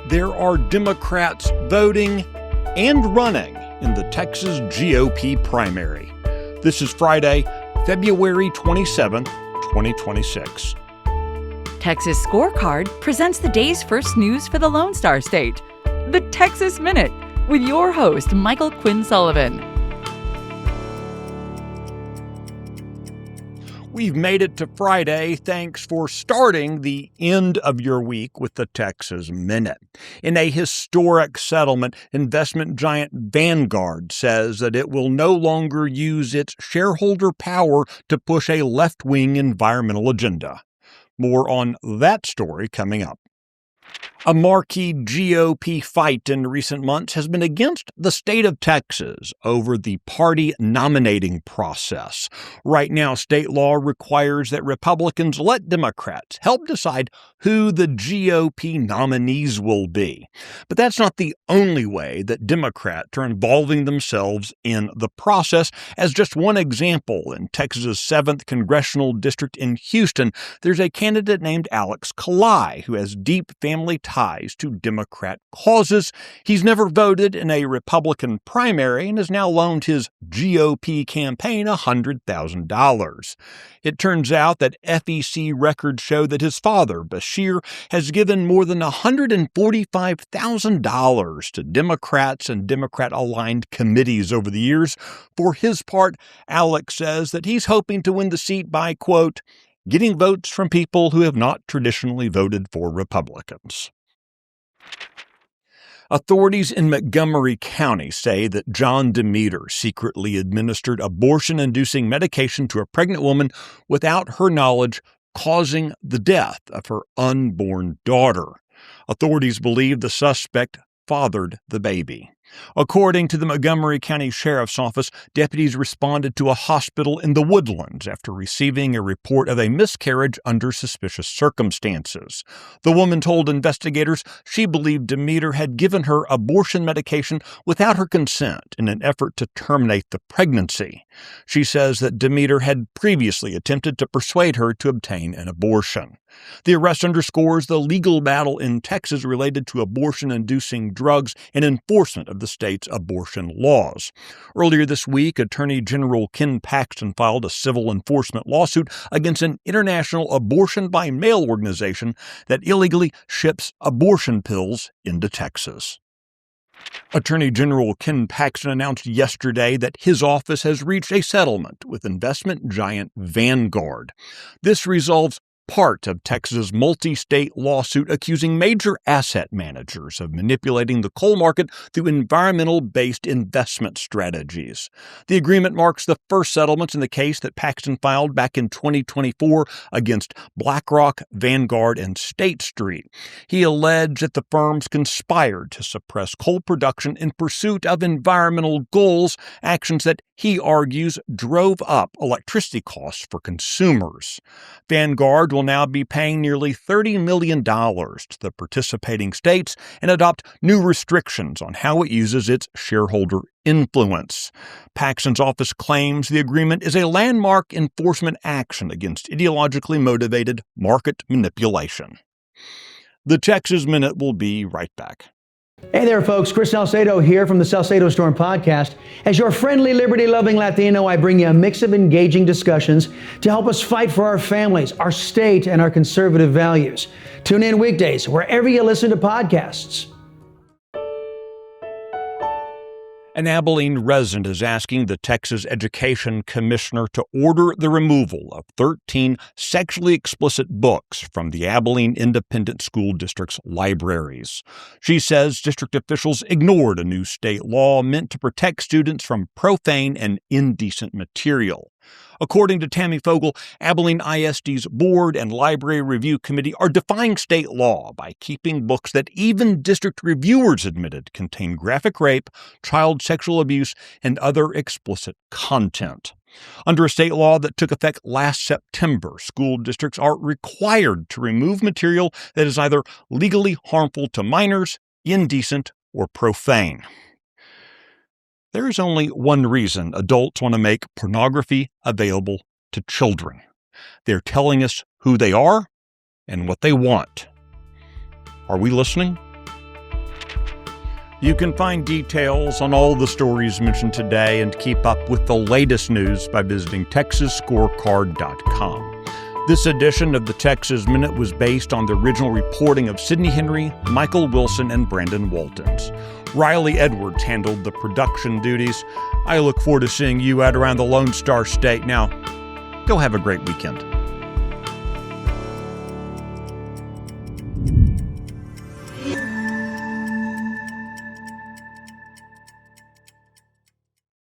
there are Democrats voting and running in the Texas GOP primary. This is Friday, February 27th, 2026. Texas Scorecard presents the day's first news for the Lone Star State. The Texas Minute, with your host, Michael Quinn Sullivan. We've made it to Friday. Thanks for starting the end of your week with the Texas Minute. In a historic settlement, investment giant Vanguard says that it will no longer use its shareholder power to push a left-wing environmental agenda. More on that story coming up. A marquee GOP fight in recent months has been against the state of Texas over the party nominating process. Right now, state law requires that Republicans let Democrats help decide who the GOP nominees will be. But that's not the only way that Democrats are involving themselves in the process. As just one example, in Texas's 7th Congressional District in Houston, there's a candidate named Alex Kalai who has deep family ties to Democrat causes. He's never voted in a Republican primary and has now loaned his GOP campaign $100,000. It turns out that FEC records show that his father, Bashir, has given more than $145,000 to Democrats and Democrat-aligned committees over the years. For his part, Alex says that he's hoping to win the seat by, quote, getting votes from people who have not traditionally voted for Republicans. Authorities in Montgomery County say that John Demeter secretly administered abortion-inducing medication to a pregnant woman without her knowledge, causing the death of her unborn daughter. Authorities believe the suspect fathered the baby. According to the Montgomery County Sheriff's Office, deputies responded to a hospital in the Woodlands after receiving a report of a miscarriage under suspicious circumstances. The woman told investigators she believed Demeter had given her abortion medication without her consent in an effort to terminate the pregnancy. She says that Demeter had previously attempted to persuade her to obtain an abortion. The arrest underscores the legal battle in Texas related to abortion-inducing drugs and enforcement of the state's abortion laws. Earlier this week, Attorney General Ken Paxton filed a civil enforcement lawsuit against an international abortion-by-mail organization that illegally ships abortion pills into Texas. Attorney General Ken Paxton announced yesterday that his office has reached a settlement with investment giant Vanguard. This resolves part of Texas's multi-state lawsuit accusing major asset managers of manipulating the coal market through environmental-based investment strategies. The agreement marks the first settlement in the case that Paxton filed back in 2024 against BlackRock, Vanguard, and State Street. He alleged that the firms conspired to suppress coal production in pursuit of environmental goals, actions that he argues drove up electricity costs for consumers. Vanguard will now be paying nearly $30 million to the participating states and adopt new restrictions on how it uses its shareholder influence. Paxton's office claims the agreement is a landmark enforcement action against ideologically motivated market manipulation. The Texas Minute will be right back. Hey there, folks. Chris Salcedo here from the Salcedo Storm podcast. As your friendly, liberty-loving Latino, I bring you a mix of engaging discussions to help us fight for our families, our state, and our conservative values. Tune in weekdays wherever you listen to podcasts. An Abilene resident is asking the Texas Education Commissioner to order the removal of 13 sexually explicit books from the Abilene Independent School District's libraries. She says district officials ignored a new state law meant to protect students from profane and indecent material. According to Tammy Fogel, Abilene ISD's Board and Library Review Committee are defying state law by keeping books that even district reviewers admitted contain graphic rape, child sexual abuse, and other explicit content. Under a state law that took effect last September, school districts are required to remove material that is either legally harmful to minors, indecent, or profane. There is only one reason adults want to make pornography available to children. They're telling us who they are and what they want. Are we listening? You can find details on all the stories mentioned today and keep up with the latest news by visiting TexasScorecard.com. This edition of the Texas Minute was based on the original reporting of Sidney Henry, Michael Wilson, and Brandon Waltons. Riley Edwards handled the production duties. I look forward to seeing you out around the Lone Star State. Now, go have a great weekend.